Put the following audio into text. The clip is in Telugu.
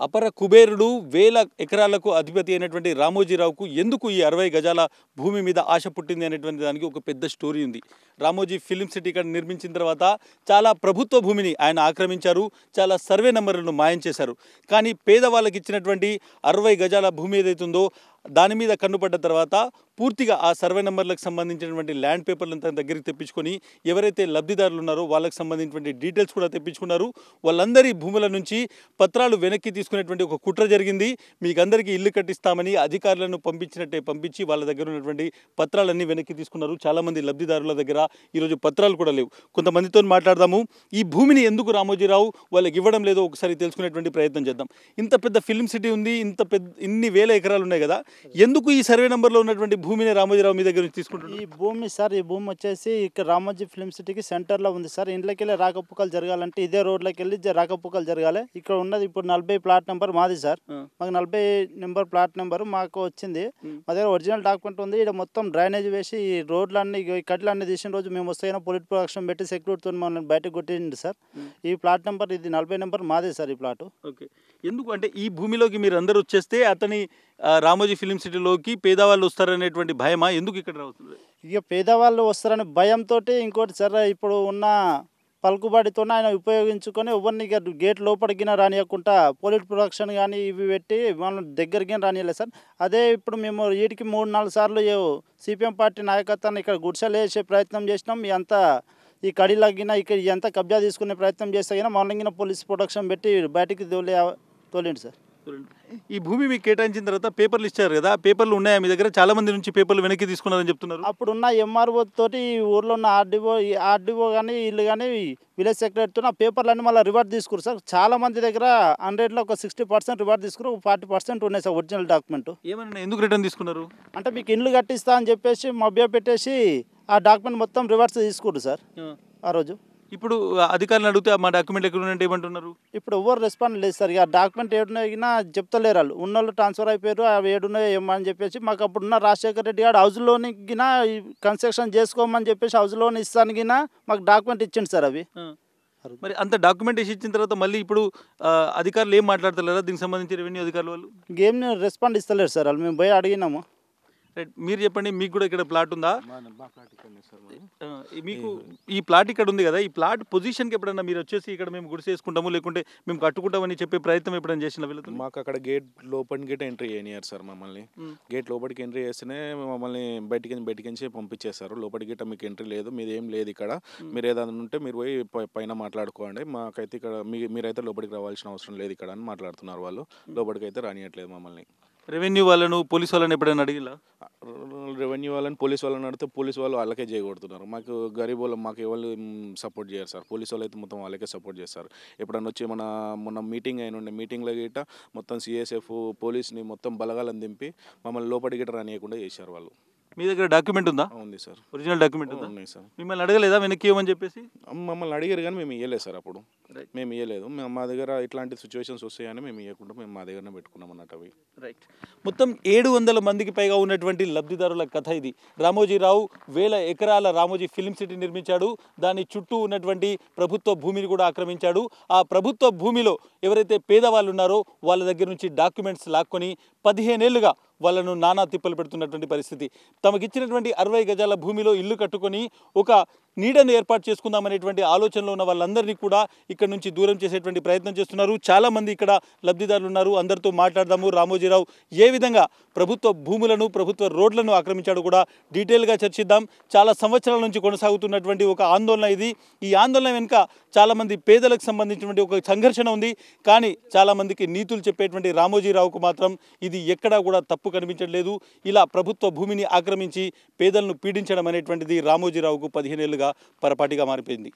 అపర కుబేరుడు వేల ఎకరాలకు అధిపతి అయినటువంటి రామోజీరావుకు ఎందుకు ఈ 60 గజాల భూమి మీద ఆశ పుట్టింది అనేటువంటి దానికి ఒక పెద్ద స్టోరీ ఉంది. రామోజీ ఫిల్మ్ సిటీ ఇక్కడ నిర్మించిన తర్వాత చాలా ప్రభుత్వ భూమిని ఆయన ఆక్రమించారు, చాలా సర్వే నెంబర్లను మాయం చేశారు. కానీ పేదవాళ్ళకి ఇచ్చినటువంటి 60 గజాల భూమి ఏదైతుందో దాని మీద కన్నుపడ్డ తర్వాత పూర్తిగా ఆ సర్వే నెంబర్లకు సంబంధించినటువంటి ల్యాండ్ పేపర్లను తన దగ్గరికి తెప్పించుకొని ఎవరైతే లబ్ధిదారులు ఉన్నారో వాళ్ళకి సంబంధించినటువంటి డీటెయిల్స్ కూడా తెప్పించుకున్నారు. వాళ్ళందరి భూముల నుంచి పత్రాలు వెనక్కి తీసుకునేటువంటి ఒక కుట్ర జరిగింది. మీకు అందరికీ ఇల్లు కట్టిస్తామని అధికారులను పంపించి వాళ్ళ దగ్గర ఉన్నటువంటి పత్రాలన్నీ వెనక్కి తీసుకున్నారు. చాలామంది లబ్ధిదారుల దగ్గర ఈరోజు పత్రాలు కూడా లేవు. కొంతమందితో మాట్లాడదాము. ఈ భూమిని ఎందుకు రామోజీరావు వాళ్ళకి ఇవ్వడం లేదో ఒకసారి తెలుసుకునేటువంటి ప్రయత్నం చేద్దాం. ఇంత పెద్ద ఫిల్మ్ సిటీ ఉంది, ఇన్ని వేల ఎకరాలు ఉన్నాయి కదా, ఎందుకు ఈ సర్వే నెంబర్లో ఉన్నటువంటి భూమిని రామోజీరావు మీ దగ్గర నుంచి తీసుకుంటున్నారు? ఈ భూమి వచ్చేసి ఇక్కడ రామోజీ ఫిల్మ్ సిటీకి సెంటర్లో ఉంది సార్. ఇంట్లోకి వెళ్ళి రాకపోకలు జరగాలంటే ఇదే రోడ్లోకి వెళ్ళి రాకపోకలు జరగాలి. ఇక్కడ ఉన్నది ఇప్పుడు 40 ప్లాట్ నెంబర్ మాది సార్. మాకు 40 నెంబర్ ప్లాట్ నెంబర్ మాకు వచ్చింది. మా దగ్గర ఒరిజినల్ డాక్యుమెంట్ ఉంది. ఇక్కడ మొత్తం డ్రైనేజ్ వేసి ఈ రోడ్లన్నీ కట్టలన్నీ తీసిన రోజు మేము వస్తాయినా పోలీస్ ప్రొటెక్షన్ పెట్టి సెక్యూరిటీతో మనం బయటకు కొట్టింది సార్. ఈ ప్లాట్ నెంబర్ ఇది 40 నెంబర్ మాదే సార్ ఈ ప్లాట్. ఓకే, ఎందుకు అంటే ఈ భూమిలోకి మీరు అందరూ వచ్చేస్తే అతని రామోజీ ఫిల్మ్ సిటీలోకి పేదవాళ్ళు వస్తారనేటువంటి భయమా? ఎందుకు ఇక్కడ రావుతుంది? ఇక పేదవాళ్ళు వస్తారనే భయంతో ఇంకోటి సార్ ఇప్పుడు ఉన్న పలుకుబడితో ఆయన ఉపయోగించుకొని ఎవరిని గేట్ లోపలికి రానియకుండా పోలీస్ ప్రొటెక్షన్ కానీ ఇవి పెట్టి మనం దగ్గరికి రానియలేదు సార్. అదే ఇప్పుడు మేము వీటికి 3-4 సార్లు సిపిఎం పార్టీ నాయకత్వాన్ని ఇక్కడ గుడిసెలు వేసే ప్రయత్నం చేసినాం. అంతా ఈ కడిలగిన ఇక్కడ ఎంత కబ్జా తీసుకునే ప్రయత్నం చేస్తే కానీ మార్నింగ్ పోలీస్ ప్రొటెక్షన్ పెట్టి బయటికి తోలేండి సార్. ఈ భూమి మీకు కేటాయించిన తర్వాత పేపర్లు ఇచ్చారు కదా, పేపర్లు ఉన్నాయా మీ దగ్గర? చాలా మంది నుంచి పేపర్లు వెనక్కి తీసుకున్నారని చెప్తున్నారు. అప్పుడున్న ఎంఆర్ఓ తోటి ఊర్లో ఉన్న ఆర్డీఓ కానీ వీళ్ళు కానీ విలేజ్ సెక్రటరీతో ఆ పేపర్లన్నీ మళ్ళీ రివార్డ్ తీసుకురు సార్. చాలా మంది దగ్గర 100లో ఒక 60% రివార్డ్ తీసుకురు, 40% ఉన్నాయి సార్ ఒరిజినల్ డాక్యుమెంట్. ఏమన్నా ఎందుకు రిటర్న్ తీసుకున్నారు? అంటే మీకు ఇల్లు కట్టిస్తా అని చెప్పేసి మభ్య పెట్టేసి ఆ డాక్యుమెంట్ మొత్తం రివర్స్ తీసుకురు సార్ ఆ రోజు. ఇప్పుడు అధికారులను అడిగితే మా డాక్యుమెంట్ ఎక్కడ ఉన్నట్టు ఏమంటున్నారు? ఇప్పుడు ఎవరు రెస్పాండ్ లేదు సార్. ఇక డాక్యుమెంట్ ఏడున్నా చెప్తలేరు వాళ్ళు. ఉన్నోళ్ళు ట్రాన్స్ఫర్ అయిపోయారు, అవి ఏడున్నాయో ఏమని చెప్పేసి మాకు అప్పుడున్న రాజశేఖర రెడ్డి గారు హౌస్ లోన్ గిన కన్స్ట్రక్షన్ చేసుకోమని చెప్పేసి హౌస్ లోన్ ఇస్తాను గిన మాకు డాక్యుమెంట్ ఇచ్చింది సార్. అవి మరి అంత డాక్యుమెంటేషన్ ఇచ్చిన తర్వాత మళ్ళీ ఇప్పుడు అధికారులు ఏం మాట్లాడతలేరా దీనికి సంబంధించి? రెవెన్యూ అధికారులు వాళ్ళు ఏం రెస్పాండ్ ఇస్తలేరు సార్. వాళ్ళు మేము పోయి అడిగినాము. మీరు చెప్పండి, మీకు కూడా ఇక్కడ ప్లాట్ ఉందా? మీకు ఈ ప్లాట్ ఇక్కడ ఉంది కదా, ఈ ప్లాట్ పొజిషన్కి ఎప్పుడన్నా మీరు వచ్చేసి ఇక్కడ మేము గుడిసె వేసుకుంటాము లేకుంటే మేము కట్టుకుంటామని చెప్పే ప్రయత్నం ఎప్పుడైనా చేసిన వీళ్ళతో? మాకు అక్కడ గేట్ ఎంట్రీ చేయనియారు సార్. మమ్మల్ని గేట్ లోపలికి ఎంట్రీ చేస్తేనే మమ్మల్ని బయటికి పంపించేస్తారు. లోపలికి గిట్ట మీకు ఎంట్రీ లేదు, మీది ఏం లేదు ఇక్కడ, మీరు ఏదైనా ఉంటే మీరు పోయి పైన మాట్లాడుకోండి, మాకైతే ఇక్కడ మీరైతే లోపలికి రావాల్సిన అవసరం లేదు ఇక్కడ అని మాట్లాడుతున్నారు వాళ్ళు. లోపలికి అయితే రానియట్లేదు మమ్మల్ని. రెవెన్యూ వాళ్ళను పోలీస్ వాళ్ళని ఎప్పుడైనా అడిగిలా? రెవెన్యూ వాళ్ళని పోలీస్ వాళ్ళని అడిగితే పోలీస్ వాళ్ళు వాళ్ళకే చేయగొడుతున్నారు. మాకు గరీబ్ వాళ్ళు మాకు ఎవరు సపోర్ట్ చేయరు సార్. పోలీస్ వాళ్ళు అయితే మొత్తం వాళ్ళకే సపోర్ట్ చేస్తారు. ఎప్పుడన్నా వచ్చి మొన్న మీటింగ్ అయిన మీటింగ్లో గిట్ట మొత్తం సిఎస్ఎఫ్ పోలీస్ని మొత్తం బలగాలను దింపి మమ్మల్ని లోపలికి గిట్ట రానియకుండా చేశారు వాళ్ళు. మీ దగ్గర డాక్యుమెంట్ ఉందా? ఉంది సార్, ఒరిజినల్ డాక్యుమెంట్ ఉందా? ఉన్నాయి సార్. మిమ్మల్ని అడగలేదా వెనక్కి ఇవ్వమని చెప్పేసి? మమ్మల్ని అడిగారు కానీ మేము ఇవ్వలేదు సార్. అప్పుడు మేము ఇవ్వలేదు. మా దగ్గర ఇట్లాంటి సిచ్యువేషన్స్ వస్తాయని మేము ఇవ్వకుండా మేము మా దగ్గరనే పెట్టుకున్నాం అన్నట్టు అవి. రైట్. మొత్తం 700 మందికి పైగా ఉన్నటువంటి లబ్ధిదారుల కథ ఇది. రామోజీరావు వేల ఎకరాల రామోజీ ఫిల్మ్ సిటీ నిర్మించాడు. దాని చుట్టూ ఉన్నటువంటి ప్రభుత్వ భూమిని కూడా ఆక్రమించాడు. ఆ ప్రభుత్వ భూమిలో ఎవరైతే పేదవాళ్ళు ఉన్నారో వాళ్ళ దగ్గర నుంచి డాక్యుమెంట్స్ లాక్కొని 15 ఏళ్లుగా వాళ్ళను నానా తిప్పలు పెడుతున్నటువంటి పరిస్థితి. తమకిచ్చినటువంటి 60 గజాల భూమిలో ఇల్లు కట్టుకొని ఒక నీడను ఏర్పాటు చేసుకుందామనేటువంటి ఆలోచనలో ఉన్న వాళ్ళందరినీ కూడా ఇక్కడ నుంచి దూరం చేసేటువంటి ప్రయత్నం చేస్తున్నారు. చాలామంది ఇక్కడ లబ్ధిదారులు ఉన్నారు, అందరితో మాట్లాడదాము. రామోజీరావు ఏ విధంగా ప్రభుత్వ భూములను ప్రభుత్వ రోడ్లను ఆక్రమించాడు కూడా డీటెయిల్గా చర్చిద్దాం. చాలా సంవత్సరాల నుంచి కొనసాగుతున్నటువంటి ఒక ఆందోళన ఇది. ఈ ఆందోళన వెనుక చాలామంది పేదలకు సంబంధించినటువంటి ఒక సంఘర్షణ ఉంది. కానీ చాలామందికి నీతులు చెప్పేటువంటి రామోజీరావుకు మాత్రం ఇది ఎక్కడా కూడా తప్పు కనిపించట్లేదు. ఇలా ప్రభుత్వ భూమిని ఆక్రమించి పేదలను పీడించడం అనేటువంటిది రామోజీరావుకు 15 ఏళ్లుగా పరపాటిగా మారిపోయింది.